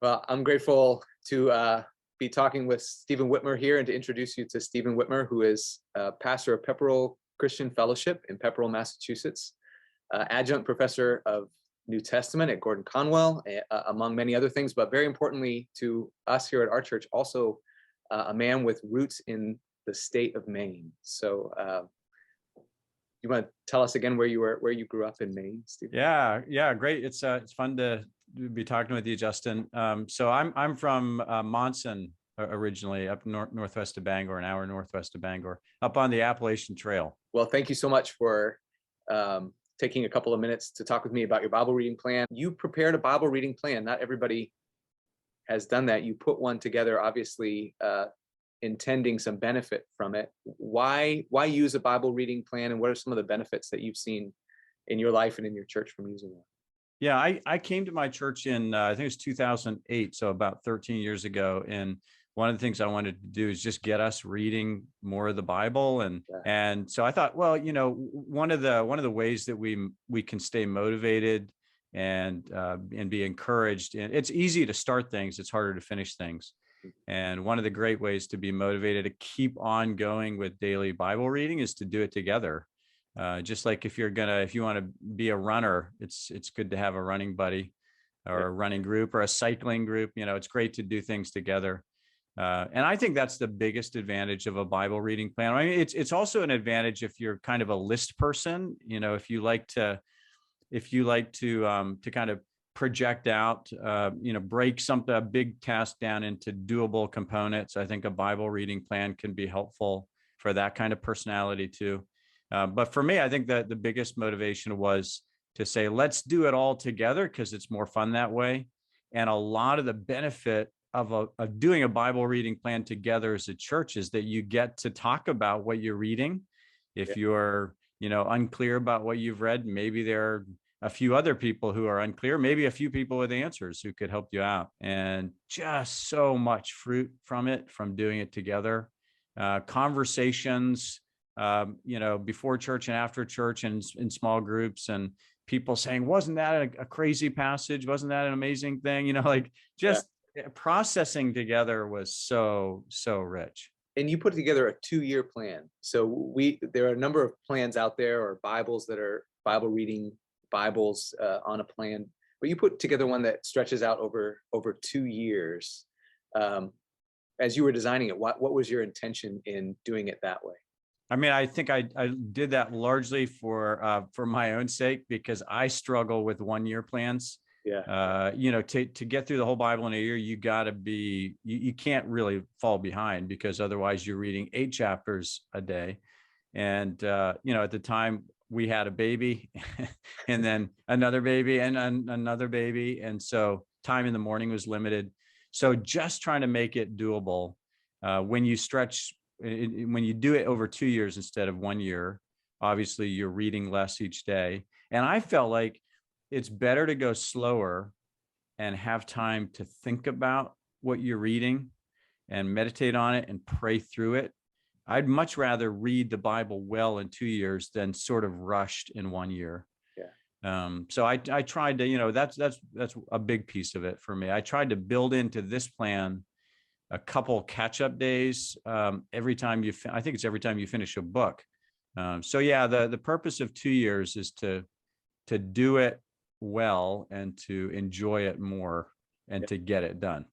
Well, I'm grateful to be talking with Stephen Witmer here and to introduce you to Stephen Witmer, who is pastor of Pepperell Christian Fellowship in Pepperell, Massachusetts, adjunct professor of New Testament at Gordon Conwell, among many other things, but very importantly to us here at our church, also a man with roots in the state of Maine. So you want to tell us again where you grew up in Maine, Stephen? Yeah, great. It's fun to be talking with you, Justin. So I'm from Monson originally, up northwest of Bangor, an hour northwest of Bangor, up on the Appalachian Trail. Well, thank you so much for taking a couple of minutes to talk with me about your Bible reading plan. You prepared a Bible reading plan. Not everybody has done that. You put one together, obviously intending some benefit from it. Why use a Bible reading plan, and what are some of the benefits that you've seen in your life and in your church from using it? Yeah, I came to my church in, I think it was 2008, so about 13 years ago. And one of the things I wanted to do is just get us reading more of the Bible. And so I thought, well, one of the ways that we can stay motivated and be encouraged, and it's easy to start things, it's harder to finish things. And one of the great ways to be motivated to keep on going with daily Bible reading is to do it together. Just like if you want to be a runner, it's good to have a running buddy or a running group or a cycling group. It's great to do things together. And I think that's the biggest advantage of a Bible reading plan. I mean, it's also an advantage if you're kind of a list person, if you like to kind of project out, break a big task down into doable components. I think a Bible reading plan can be helpful for that kind of personality too. But for me, I think that the biggest motivation was to say, let's do it all together because it's more fun that way. And a lot of the benefit of doing a Bible reading plan together as a church is that you get to talk about what you're reading. If you're, unclear about what you've read, maybe there are a few other people who are unclear, maybe a few people with answers who could help you out. And just so much fruit from doing it together. Conversations, before church and after church and in small groups, and people saying, wasn't that a crazy passage? Wasn't that an amazing thing? Processing together was so rich. And you put together a 2-year plan. So there are a number of plans out there, or Bibles that are Bible reading Bibles on a plan, but you put together one that stretches out over 2 years. As you were designing it, what was your intention in doing it that way? I mean, I think I did that largely for my own sake, because I struggle with 1-year plans. To get through the whole Bible in a year, you got to be, you can't really fall behind, because otherwise you're reading 8 chapters a day. And, at the time we had a baby and then another baby and another baby. And so time in the morning was limited. So just trying to make it doable, when you do it over 2 years instead of 1 year, obviously you're reading less each day. And I felt like it's better to go slower and have time to think about what you're reading and meditate on it and pray through it. I'd much rather read the Bible well in 2 years than sort of rushed in 1 year. So I tried to, that's a big piece of it for me. I tried to build into this plan a couple catch-up days every time I think it's every time you finish a book. The purpose of 2 years is to do it well and to enjoy it more and to get it done.